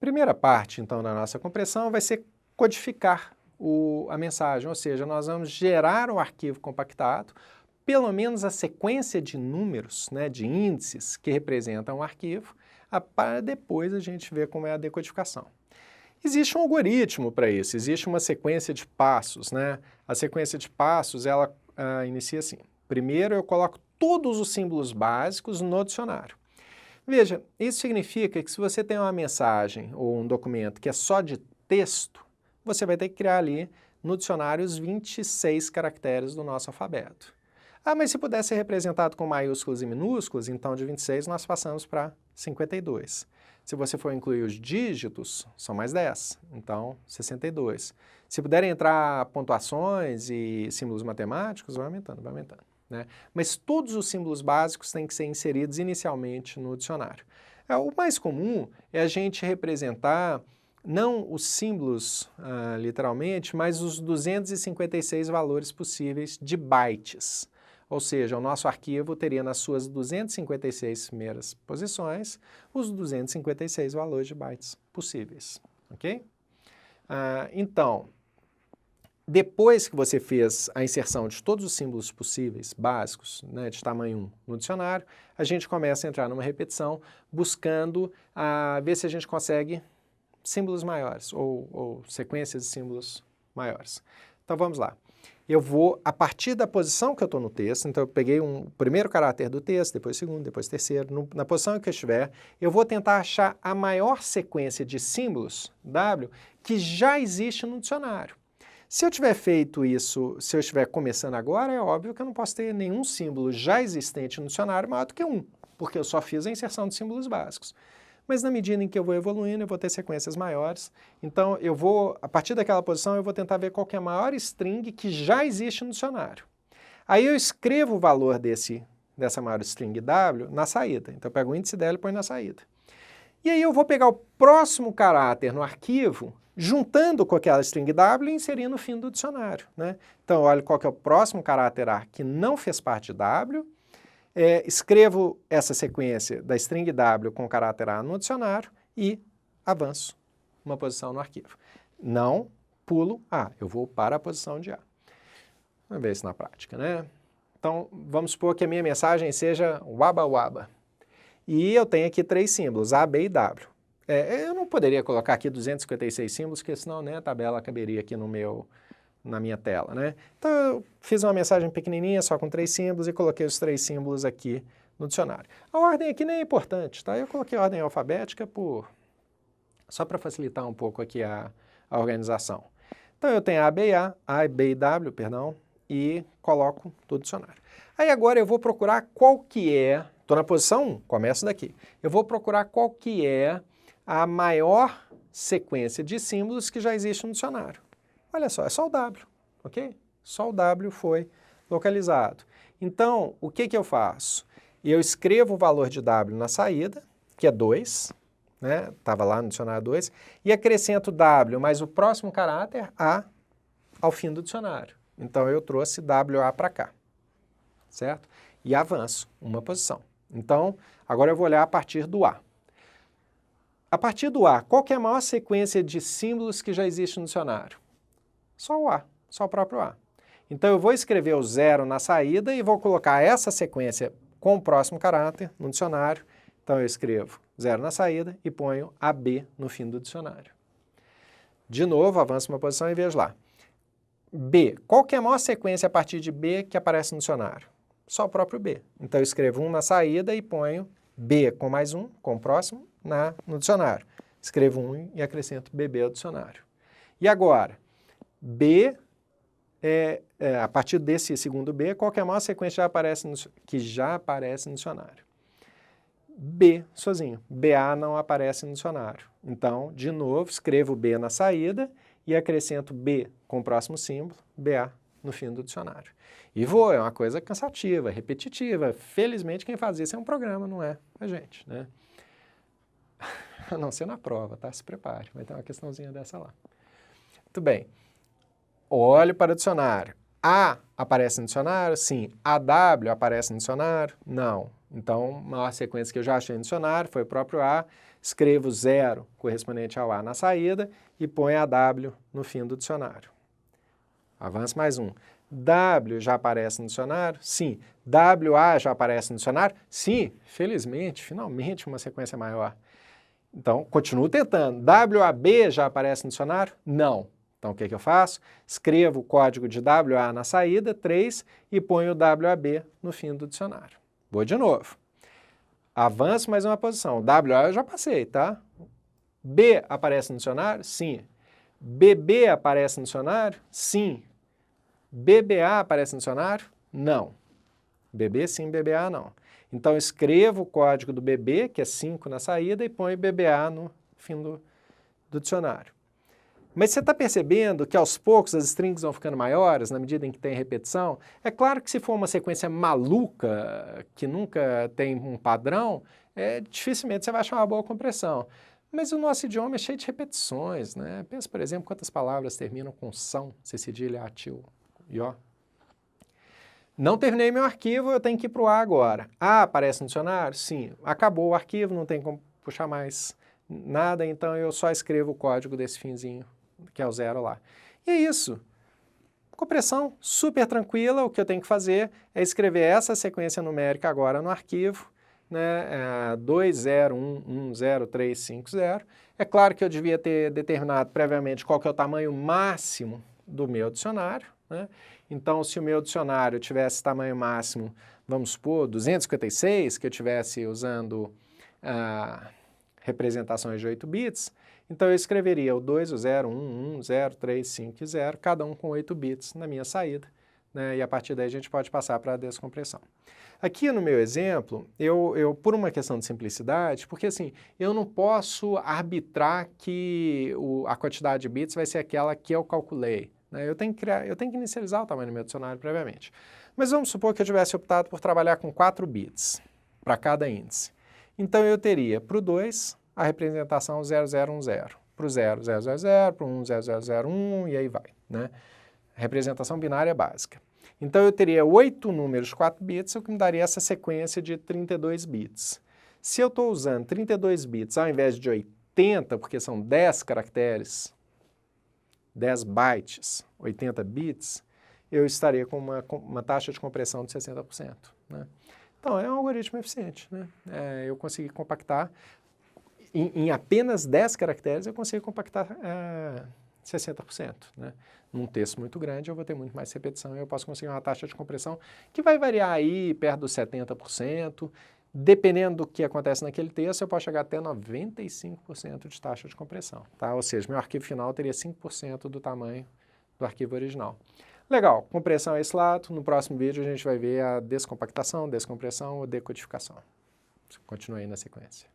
Primeira parte, então, da nossa compressão vai ser codificar a mensagem, ou seja, nós vamos gerar o arquivo compactado, pelo menos a sequência de números, né, de índices que representam o arquivo, para depois a gente ver como é a decodificação. Existe um algoritmo para isso, existe uma sequência de passos, né? A sequência de passos, ela inicia assim. Primeiro eu coloco todos os símbolos básicos no dicionário. Veja, isso significa que se você tem uma mensagem ou um documento que é só de texto, você vai ter que criar ali no dicionário os 26 caracteres do nosso alfabeto. Ah, mas se puder ser representado com maiúsculas e minúsculas, então de 26 nós passamos para 52. Se você for incluir os dígitos, são mais 10, então 62. Se puderem entrar pontuações e símbolos matemáticos, vai aumentando, né? Mas todos os símbolos básicos têm que ser inseridos inicialmente no dicionário. O mais comum é a gente representar não os símbolos, literalmente, mas os 256 valores possíveis de bytes. Ou seja, o nosso arquivo teria nas suas 256 primeiras posições os 256 valores de bytes possíveis, ok? Então, depois que você fez a inserção de todos os símbolos possíveis, básicos, né, de tamanho 1 no dicionário, a gente começa a entrar numa repetição buscando ver se a gente consegue símbolos maiores ou sequências de símbolos maiores. Então vamos lá. Eu vou, a partir da posição que eu estou no texto, então eu peguei o primeiro caráter do texto, depois o segundo, depois o terceiro, na posição que eu estiver, eu vou tentar achar a maior sequência de símbolos, W, que já existe no dicionário. Se eu tiver feito isso, se eu estiver começando agora, é óbvio que eu não posso ter nenhum símbolo já existente no dicionário maior do que 1, porque eu só fiz a inserção de símbolos básicos. Mas na medida em que eu vou evoluindo, eu vou ter sequências maiores. Então, eu vou, a partir daquela posição, eu vou tentar ver qual que é a maior string que já existe no dicionário. Aí eu escrevo o valor dessa maior string W na saída. Então, eu pego o índice dela e põe na saída. E aí eu vou pegar o próximo caráter no arquivo, juntando com aquela string W e inserindo no fim do dicionário, né? Então, olha qual que é o próximo caráter A que não fez parte de W, escrevo essa sequência da string W com o caráter A no dicionário e avanço uma posição no arquivo. Não pulo A, eu vou para a posição de A. Vamos ver isso na prática, né? Então, vamos supor que a minha mensagem seja Waba Waba. E eu tenho aqui 3 símbolos, A, B e W. Eu não poderia colocar aqui 256 símbolos, porque senão, né, a tabela caberia aqui na minha tela, né? Então, eu fiz uma mensagem pequenininha, só com 3 símbolos, e coloquei os 3 símbolos aqui no dicionário. A ordem aqui nem é importante, tá? Eu coloquei a ordem alfabética só para facilitar um pouco aqui a organização. Então, eu tenho A, B e W, perdão, e coloco todo o dicionário. Aí, agora, eu vou procurar qual que é, estou na posição 1, começo daqui. Eu vou procurar qual que é a maior sequência de símbolos que já existe no dicionário. Olha só, é só o W, ok? Só o W foi localizado. Então, o que eu faço? Eu escrevo o valor de W na saída, que é 2, né? Estava lá no dicionário 2, e acrescento W mais o próximo caráter A ao fim do dicionário. Então, eu trouxe WA para cá, certo? E avanço uma posição. Então, agora eu vou olhar a partir do A. A partir do A, qual que é a maior sequência de símbolos que já existe no dicionário? Só o A, só o próprio A. Então, eu vou escrever o 0 na saída e vou colocar essa sequência com o próximo caráter no dicionário. Então, eu escrevo 0 na saída e ponho AB no fim do dicionário. De novo, avanço uma posição e vejo lá. B. Qual que é a maior sequência a partir de B que aparece no dicionário? Só o próprio B. Então, eu escrevo 1 na saída e ponho B com mais 1, com o próximo, no dicionário. Escrevo 1 e acrescento BB ao dicionário. E agora? B, a partir desse segundo B, qual que é a maior sequência que já aparece no dicionário? B sozinho. BA não aparece no dicionário. Então, de novo, escrevo B na saída e acrescento B com o próximo símbolo, BA no fim do dicionário. E é uma coisa cansativa, repetitiva. Felizmente, quem faz isso é um programa, não é a gente, né? A não ser na prova, tá? Se prepare, vai ter uma questãozinha dessa lá. Muito bem. Olho para o dicionário. A aparece no dicionário? Sim. AW aparece no dicionário? Não. Então, a maior sequência que eu já achei no dicionário foi o próprio A, escrevo 0 correspondente ao A na saída e ponho a W no fim do dicionário. Avanço mais um. W já aparece no dicionário? Sim. WA já aparece no dicionário? Sim. Felizmente, finalmente uma sequência maior. Então, continuo tentando. WAB já aparece no dicionário? Não. Então, o que eu faço? Escrevo o código de WA na saída, 3, e ponho o WAB no fim do dicionário. Vou de novo. Avanço mais uma posição. WA eu já passei, tá? B aparece no dicionário? Sim. BB aparece no dicionário? Sim. BBA aparece no dicionário? Não. BB sim, BBA não. Então, escrevo o código do BB, que é 5 na saída, e ponho BBA no fim do dicionário. Mas você está percebendo que aos poucos as strings vão ficando maiores na medida em que tem repetição? É claro que se for uma sequência maluca, que nunca tem um padrão, dificilmente você vai achar uma boa compressão. Mas o nosso idioma é cheio de repetições, né? Pensa, por exemplo, quantas palavras terminam com são, se cedilha, atil, ió. Não terminei meu arquivo, eu tenho que ir para o A agora. A aparece no dicionário? Sim. Acabou o arquivo, não tem como puxar mais nada, então eu só escrevo o código desse finzinho, que é o 0 lá. E é isso. Compressão super tranquila, o que eu tenho que fazer é escrever essa sequência numérica agora no arquivo, né, 20110350. É claro que eu devia ter determinado previamente qual que é o tamanho máximo do meu dicionário, né? Então, se o meu dicionário tivesse tamanho máximo, vamos supor, 256, que eu estivesse usando representações de 8 bits, então eu escreveria o 2, o 0, 1, 1, 0, 3, 5 e 0, cada um com 8 bits na minha saída, né? E a partir daí a gente pode passar para a descompressão. Aqui no meu exemplo, eu por uma questão de simplicidade, porque assim, eu não posso arbitrar que a quantidade de bits vai ser aquela que eu calculei, né? Eu tenho que inicializar o tamanho do meu dicionário previamente. Mas vamos supor que eu tivesse optado por trabalhar com 4 bits para cada índice. Então eu teria para o 2 a representação 0010, para o 0, 000, para o 1, 0001 e aí vai, né? Representação binária básica. Então eu teria 8 números 4 bits, o que me daria essa sequência de 32 bits. Se eu estou usando 32 bits ao invés de 80, porque são 10 caracteres, 10 bytes, 80 bits, eu estaria com uma taxa de compressão de 60%, né? Então, é um algoritmo eficiente, né? Eu consegui compactar, em apenas 10 caracteres, eu consigo compactar 60%, né? Num texto muito grande, eu vou ter muito mais repetição e eu posso conseguir uma taxa de compressão que vai variar aí perto dos 70%. Dependendo do que acontece naquele texto, eu posso chegar até 95% de taxa de compressão, tá? Ou seja, meu arquivo final teria 5% do tamanho do arquivo original. Legal, compressão é esse lado. No próximo vídeo a gente vai ver a descompactação, descompressão ou decodificação. Continua aí na sequência.